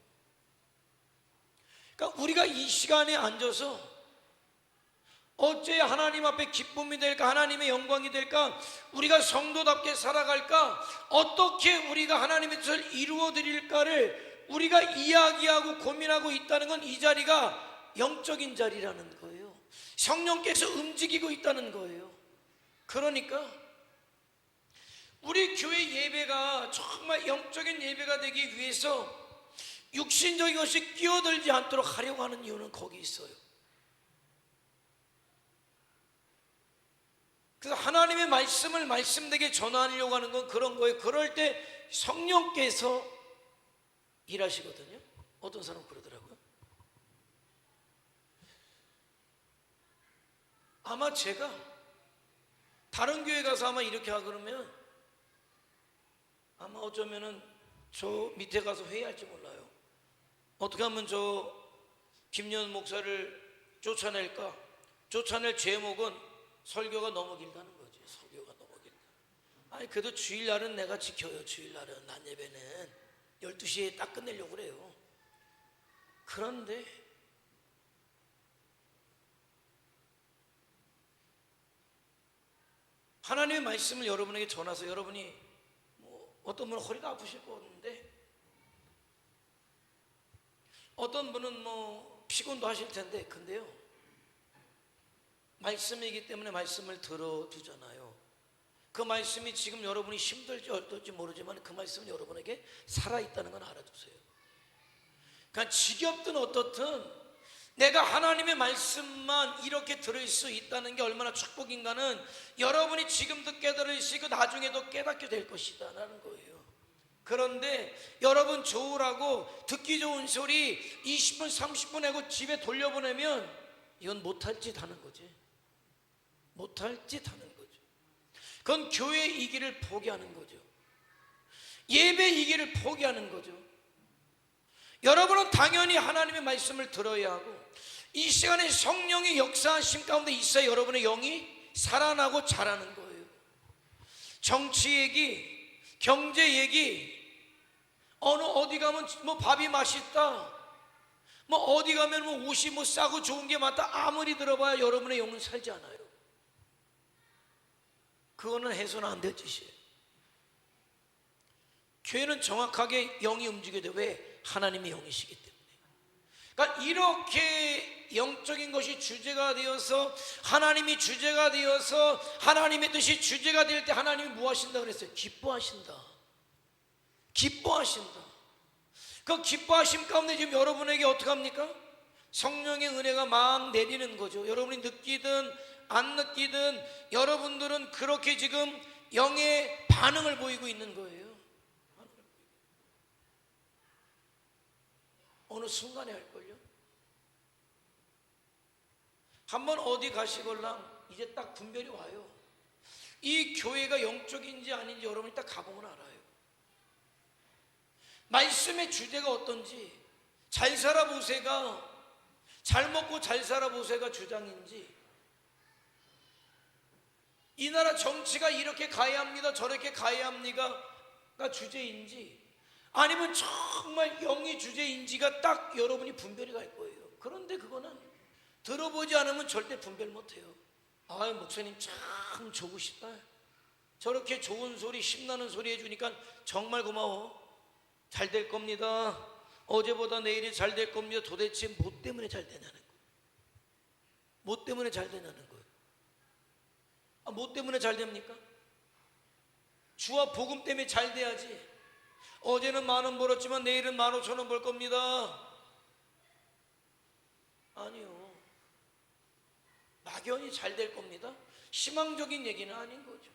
그러니까 우리가 이 시간에 앉아서 어째 하나님 앞에 기쁨이 될까? 하나님의 영광이 될까? 우리가 성도답게 살아갈까? 어떻게 우리가 하나님의 뜻을 이루어 드릴까를 우리가 이야기하고 고민하고 있다는 건 이 자리가 영적인 자리라는 거예요. 성령께서 움직이고 있다는 거예요. 그러니까 우리 교회 예배가 정말 영적인 예배가 되기 위해서 육신적인 것이 끼어들지 않도록 하려고 하는 이유는 거기 있어요. 그래서 하나님의 말씀을 말씀되게 전하려고 하는 건 그런 거예요. 그럴 때 성령께서 일하시거든요. 어떤 사람은 그러더라고요. 아마 제가 다른 교회 가서 아마 이렇게 하고 그러면 아마 어쩌면은 저 밑에 가서 회의할지 몰라요. 어떻게 하면 저 김연 목사를 쫓아낼까? 쫓아낼 제목은 설교가 너무 길다는 거지. 설교가 너무 길다. 아니 그래도 주일날은 내가 지켜요. 주일날은 낮 예배는 12시에 딱 끝내려고 그래요. 그런데 하나님의 말씀을 여러분에게 전해서 여러분이 어떤 분은 허리가 아프실 것 같은데 어떤 분은 피곤도 하실 텐데 근데요 말씀이기 때문에 말씀을 들어두잖아요. 그 말씀이 지금 여러분이 힘들지 어떨지 모르지만 그 말씀은 여러분에게 살아있다는 건 알아두세요. 그러니까 지겹든 어떻든 내가 하나님의 말씀만 이렇게 들을 수 있다는 게 얼마나 축복인가는 여러분이 지금도 깨달으시고 나중에도 깨닫게 될 것이다 라는 거예요. 그런데 여러분 좋으라고 듣기 좋은 소리 20분 30분 하고 집에 돌려보내면 이건 못할 짓 하는 거지. 못할 짓 하는 거죠. 그건 교회 이기를 포기하는 거죠. 예배 이기를 포기하는 거죠. 여러분은 당연히 하나님의 말씀을 들어야 하고 이 시간에 성령의 역사하심 가운데 있어야 여러분의 영이 살아나고 자라는 거예요. 정치 얘기, 경제 얘기, 어디 가면 뭐 밥이 맛있다, 뭐 어디 가면 뭐 옷이 뭐 싸고 좋은 게 많다, 아무리 들어봐야 여러분의 영은 살지 않아요. 그거는 해서는 안 될 짓이에요. 교회는 정확하게 영이 움직여야 돼요. 왜? 하나님의 영이시기 때문에. 그러니까 이렇게 영적인 것이 주제가 되어서 하나님이 주제가 되어서 하나님의 뜻이 주제가 될 때 하나님이 뭐 하신다 그랬어요? 기뻐하신다. 기뻐하신다. 그 기뻐하심 가운데 지금 여러분에게 어떻게 합니까? 성령의 은혜가 막 내리는 거죠. 여러분이 느끼든 안 느끼든 여러분들은 그렇게 지금 영의 반응을 보이고 있는 거예요. 어느 순간에 할걸요. 한번 어디 가시걸랑 이제 딱 분별이 와요. 이 교회가 영적인지 아닌지 여러분이 딱 가보면 알아요. 말씀의 주제가 어떤지, 잘 살아보세가, 잘 먹고 잘 살아보세가 주장인지, 이 나라 정치가 이렇게 가야 합니다 저렇게 가야 합니다가 주제인지, 아니면 정말 영이 주제인지가 딱 여러분이 분별이 갈 거예요. 그런데 그거는 들어보지 않으면 절대 분별 못해요. 아, 목사님 참 좋으시다, 저렇게 좋은 소리 힘나는 소리 해주니까 정말 고마워, 잘 될 겁니다, 어제보다 내일이 잘 될 겁니다. 도대체 뭐 때문에 잘 되냐는 거예요. 뭐 때문에 잘 되냐는 거예요. 뭐 때문에 잘 됩니까? 주와 복음 때문에 잘 돼야지. 어제는 10,000원 벌었지만 내일은 15,000원 벌 겁니다. 아니요. 막연히 잘 될 겁니다. 희망적인 얘기는 아닌 거죠.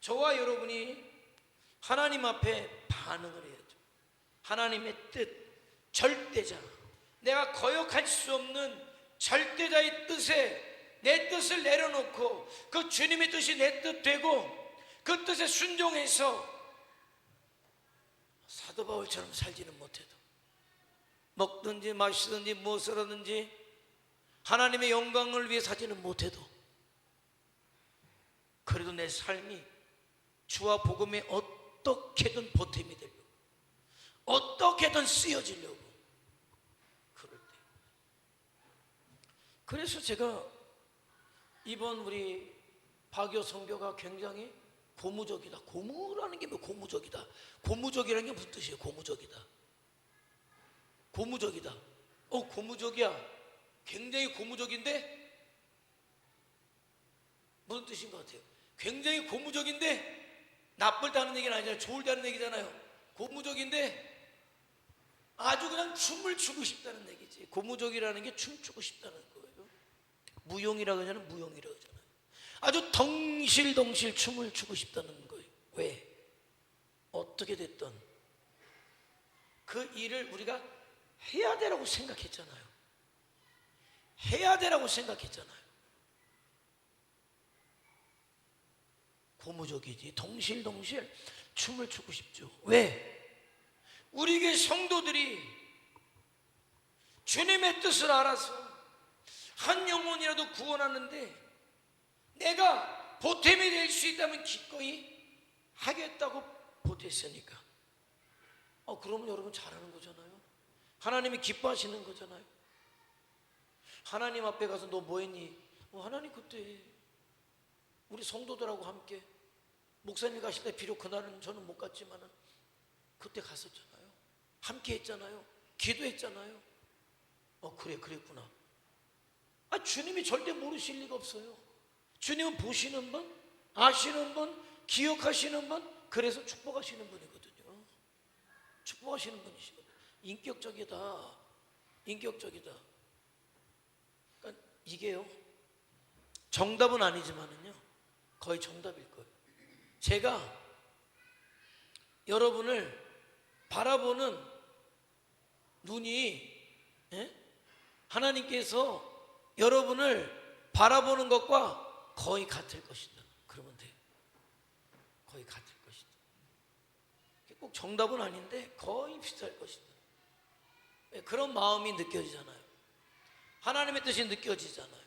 저와 여러분이 하나님 앞에 반응을 해야죠. 하나님의 뜻, 절대자, 내가 거역할 수 없는 절대자의 뜻에 내 뜻을 내려놓고 그 주님의 뜻이 내 뜻 되고 그 뜻에 순종해서 사도 바울처럼 살지는 못해도, 먹든지 마시든지 무엇을 하든지 하나님의 영광을 위해 사지는 못해도, 그래도 내 삶이 주와 복음에 어떻게든 보탬이 되려고, 어떻게든 쓰여지려고 그럴 때. 그래서 제가 이번 우리 박여 선교가 굉장히 고무적이다. 고무라는 게 뭐 고무적이다. 고무적이라는 게 무슨 뜻이에요? 고무적이다. 고무적이다. 고무적이야. 굉장히 고무적인데 무슨 뜻인 것 같아요? 굉장히 고무적인데 나쁠 때 하는 얘기는 아니잖아요. 좋을 때 하는 얘기잖아요. 고무적인데 아주 그냥 춤을 추고 싶다는 얘기지. 고무적이라는 게 춤추고 싶다는 거예요. 무용이라고 하잖아요. 무용이라고 하잖아요. 아주 덩실덩실 춤을 추고 싶다는 거예요. 왜? 어떻게 됐든 그 일을 우리가 해야 되라고 생각했잖아요. 해야 되라고 생각했잖아요. 고무적이지. 덩실덩실 춤을 추고 싶죠. 왜? 우리 교회 성도들이 주님의 뜻을 알아서 한 영혼이라도 구원하는데 내가 보탬이 될 수 있다면 기꺼이 하겠다고 보탰으니까 그러면 여러분 잘하는 거잖아요. 하나님이 기뻐하시는 거잖아요. 하나님 앞에 가서 너 뭐 했니? 하나님 그때 우리 성도들하고 함께 목사님 가실 때, 비록 그날은 저는 못 갔지만 그때 갔었잖아요. 함께 했잖아요. 기도했잖아요. 그래 그랬구나. 주님이 절대 모르실 리가 없어요. 주님은 보시는 분, 아시는 분, 기억하시는 분, 그래서 축복하시는 분이거든요. 축복하시는 분이시거든요. 인격적이다. 인격적이다. 그러니까 이게요, 정답은 아니지만은요, 거의 정답일 거예요. 제가 여러분을 바라보는 눈이, 하나님께서 여러분을 바라보는 것과 거의 같을 것이다. 그러면 돼요. 거의 같을 것이다. 꼭 정답은 아닌데 거의 비슷할 것이다. 그런 마음이 느껴지잖아요. 하나님의 뜻이 느껴지잖아요.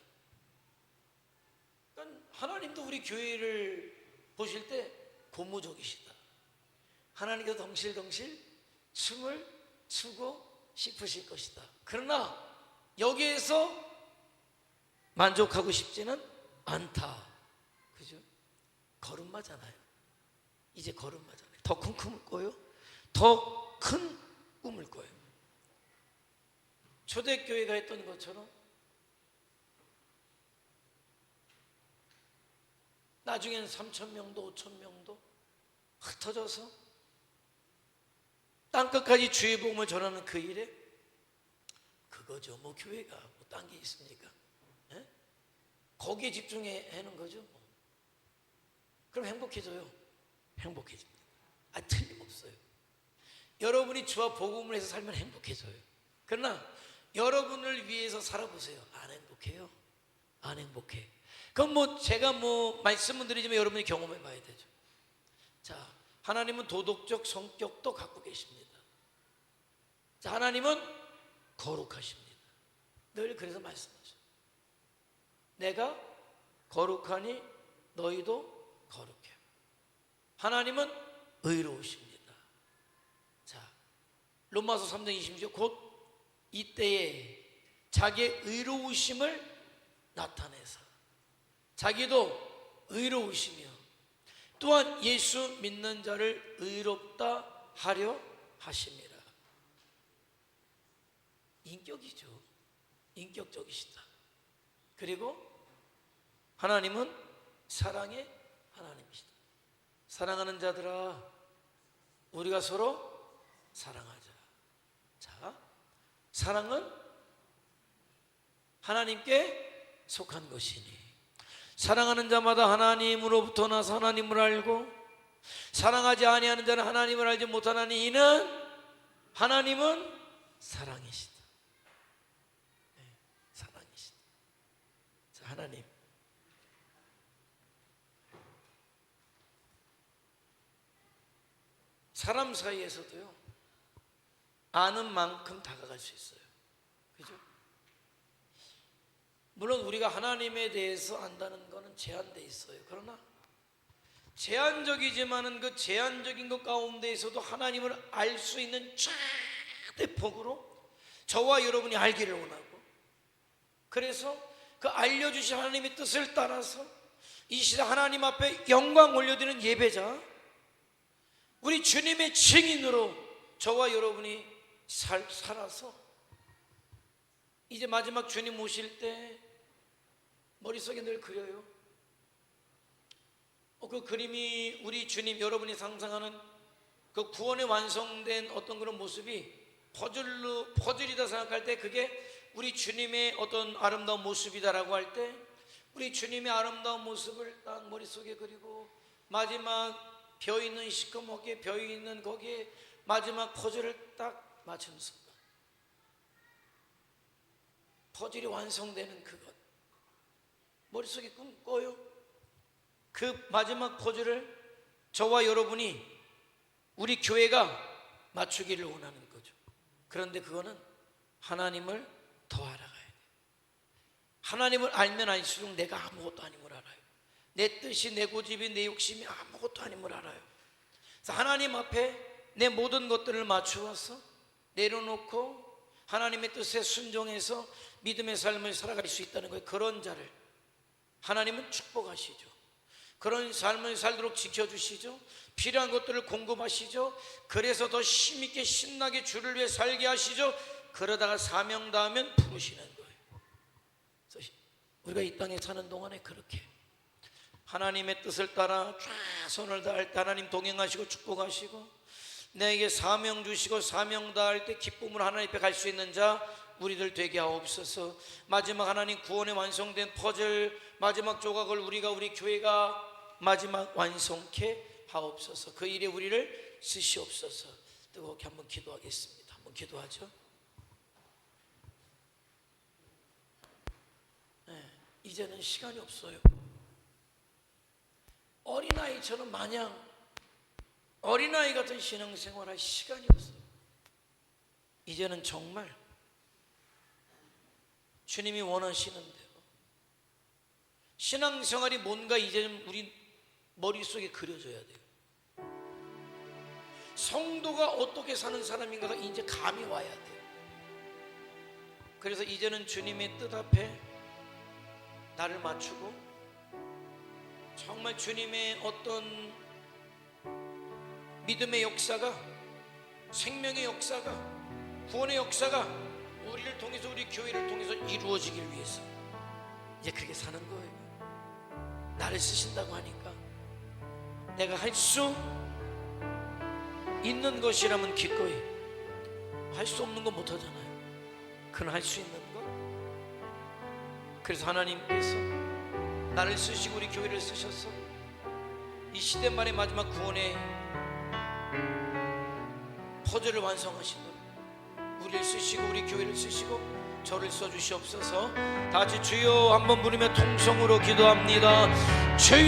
그러니까 하나님도 우리 교회를 보실 때 고무적이시다. 하나님께서 덩실덩실 춤을 추고 싶으실 것이다. 그러나 여기에서 만족하고 싶지는 않다. 그죠? 걸음마잖아요. 이제 걸음마잖아요. 더 큰 꿈을 꿔요. 더 큰 꿈을 꿔요. 초대교회가 했던 것처럼 나중엔 3,000명도 5,000명도 흩어져서 땅끝까지 주의 복음을 전하는 그 일에, 그거죠. 뭐 교회가 뭐 딴 게 있습니까? 거기에 집중하는 거죠. 뭐. 그럼 행복해져요. 행복해집니다. 틀림없어요. 여러분이 주와 복음을 해서 살면 행복해져요. 그러나 여러분을 위해서 살아보세요. 안 행복해요. 안 행복해. 그럼 뭐 제가 뭐 말씀을 드리지만 여러분이 경험해 봐야 되죠. 자, 하나님은 도덕적 성격도 갖고 계십니다. 자, 하나님은 거룩하십니다. 늘 그래서 말씀하죠. 내가 거룩하니 너희도 거룩해. 하나님은 의로우십니다. 자, 로마서 3장 26절, 곧 이때에 자기의 의로우심을 나타내사 자기도 의로우시며 또한 예수 믿는 자를 의롭다 하려 하심이라. 인격이죠. 인격적이시다. 그리고 하나님은 사랑의 하나님이시다. 사랑하는 자들아, 우리가 서로 사랑하자. 자, 사랑은 하나님께 속한 것이니 사랑하는 자마다 하나님으로부터 나서 하나님을 알고 사랑하지 아니하는 자는 하나님을 알지 못하나니 이는 하나님은 사랑이시다. 사랑이시다. 자, 하나님, 사람 사이에서도요, 아는 만큼 다가갈 수 있어요. 그죠? 물론 우리가 하나님에 대해서 안다는 것은 제한되어 있어요. 그러나 제한적이지만은 그 제한적인 것 가운데에서도 하나님을 알 수 있는 최대 폭으로 저와 여러분이 알기를 원하고, 그래서 그 알려주신 하나님의 뜻을 따라서 이 시대 하나님 앞에 영광 올려드리는 예배자, 우리 주님의 증인으로 저와 여러분이 살아서 이제 마지막 주님 오실 때 머릿속에 늘 그려요. 그 그림이 우리 주님, 여러분이 상상하는 그 구원에 완성된 어떤 그런 모습이 퍼즐이다 생각할 때 그게 우리 주님의 어떤 아름다운 모습이다라고 할 때 우리 주님의 아름다운 모습을 딱 머릿속에 그리고 마지막 벼있는 시커멓게 벼있는 거기에 마지막 퍼즐을 딱 맞추는 순간 퍼즐이 완성되는 그것 머릿속에 꿈꿔요. 그 마지막 퍼즐을 저와 여러분이 우리 교회가 맞추기를 원하는 거죠. 그런데 그거는 하나님을 더 알아가야 돼요. 하나님을 알면 알수록 내가 아무것도 아님을 알아요. 내 뜻이, 내 고집이, 내 욕심이 아무것도 아님을 알아요. 그래서 하나님 앞에 내 모든 것들을 맞추어서 내려놓고 하나님의 뜻에 순종해서 믿음의 삶을 살아갈 수 있다는 거예요. 그런 자를 하나님은 축복하시죠. 그런 삶을 살도록 지켜주시죠. 필요한 것들을 공급하시죠. 그래서 더 힘있게 신나게 주를 위해 살게 하시죠. 그러다가 사명 닿으면 부르시는 거예요. 그래서 우리가 이 땅에 사는 동안에 그렇게 하나님의 뜻을 따라 최선을 다할 때 하나님 동행하시고 축복하시고, 내게 사명 주시고 사명 다할 때 기쁨으로 하나님 앞에 갈 수 있는 자 우리들 되게 하옵소서. 마지막 하나님 구원에 완성된 퍼즐 마지막 조각을 우리 교회가 마지막 완성케 하옵소서. 그 일에 우리를 쓰시옵소서. 뜨겁게 한번 기도하겠습니다. 한번 기도하죠. 네, 이제는 시간이 없어요. 어린아이처럼 마냥 어린아이 같은 신앙생활할 시간이 없어요. 이제는 정말 주님이 원하시는 대로 신앙생활이 뭔가 이제는 우리 머릿속에 그려져야 돼요. 성도가 어떻게 사는 사람인가가 이제 감이 와야 돼요. 그래서 이제는 주님의 뜻 앞에 나를 맞추고 정말 주님의 어떤 믿음의 역사가, 생명의 역사가, 구원의 역사가 우리를 통해서, 우리 교회를 통해서 이루어지길 위해서 이제 그렇게 사는 거예요. 나를 쓰신다고 하니까 내가 할 수 있는 것이라면 기꺼이, 할 수 없는 건 못하잖아요. 그건 할 수 있는 것. 그래서 하나님께서 나를 쓰시고 우리 교회를 쓰셔서 이 시대 말의 마지막 구원의 퍼즐을 완성하시도록 우리를 쓰시고 우리 교회를 쓰시고 저를 써주시옵소서. 다 같이 주여 한번 부르며 통성으로 기도합니다. 주여.